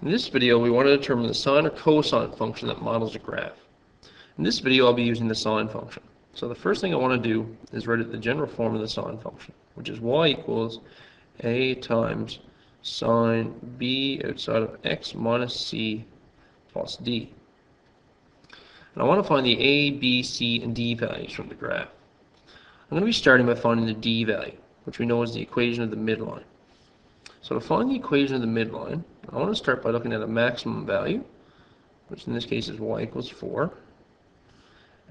In this video, we want to determine the sine or cosine function that models a graph. In this video, I'll be using the sine function. So the first thing I want to do is write the general form of the sine function, which is y equals a times sine b outside of x minus c plus d. And I want to find the a, b, c, and d values from the graph. I'm going to be starting by finding the d value, which we know is the equation of the midline. So to find the equation of the midline, I want to start by looking at a maximum value, which in this case is y equals 4,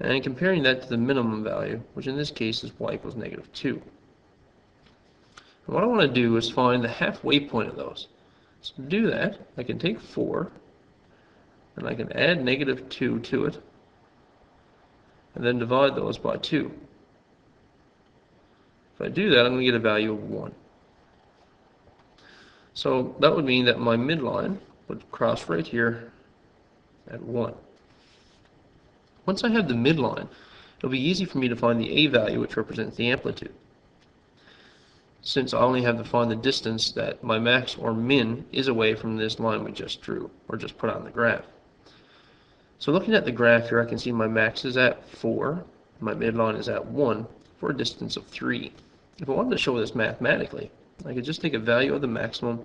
and comparing that to the minimum value, which in this case is y equals negative 2. And what I want to do is find the halfway point of those. So to do that, I can take 4, and I can add negative 2 to it, and then divide those by 2. If I do that, I'm going to get a value of 1. So that would mean that my midline would cross right here at 1. Once I have the midline, it'll be easy for me to find the a value, which represents the amplitude, since I only have to find the distance that my max or min is away from this line we just drew, or just put on the graph. So looking at the graph here, I can see my max is at 4, my midline is at 1, for a distance of 3. If I wanted to show this mathematically, I could just take a value of the maximum,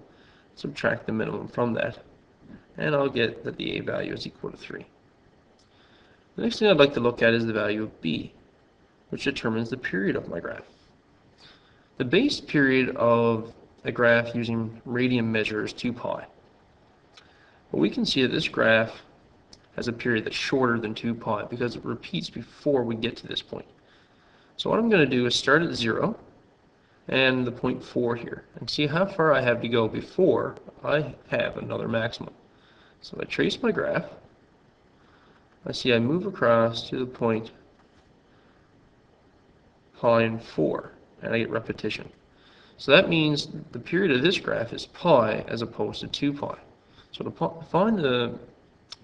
subtract the minimum from that, and I'll get that the a value is equal to 3. The next thing I'd like to look at is the value of b, which determines the period of my graph. The base period of a graph using radian measure is 2 pi. But we can see that this graph has a period that's shorter than 2 pi because it repeats before we get to this point. So what I'm going to do is start at 0 and the point 4 here, and see how far I have to go before I have another maximum. So if I trace my graph, I see I move across to the point pi and 4, and I get repetition. So that means the period of this graph is pi as opposed to 2 pi. So to find the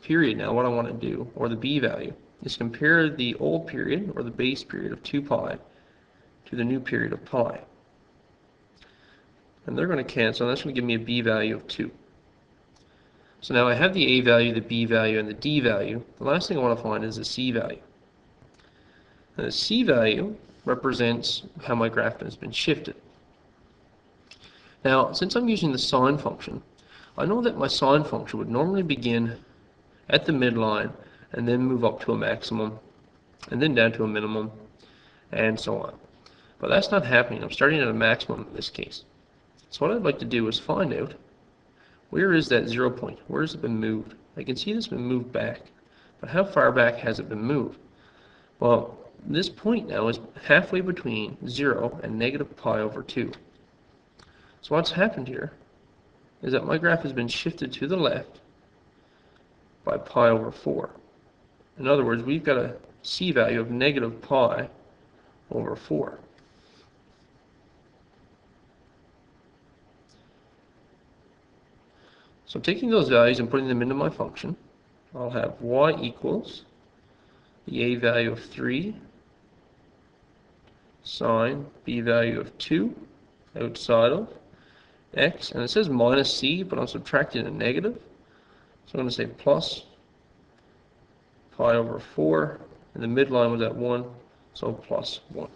period now, what I want to do, or the b value, is compare the old period, or the base period of 2 pi, to the new period of pi. And they're going to cancel, and that's going to give me a b value of 2. So now I have the a value, the b value, and the d value. The last thing I want to find is the c value. And the c value represents how my graph has been shifted. Now, since I'm using the sine function, I know that my sine function would normally begin at the midline and then move up to a maximum, and then down to a minimum, and so on. But that's not happening. I'm starting at a maximum in this case. So what I'd like to do is find out, where is that 0 point? Where has it been moved? I can see it's been moved back, but how far back has it been moved? Well, this point now is halfway between 0 and negative pi over 2. So what's happened here is that my graph has been shifted to the left by pi over 4. In other words, we've got a c value of negative pi over 4. So taking those values and putting them into my function, I'll have y equals the a value of 3 sine b value of 2 outside of x, and it says minus c, but I'm subtracting a negative, so I'm going to say plus pi over 4, and the midline was at 1, so plus 1.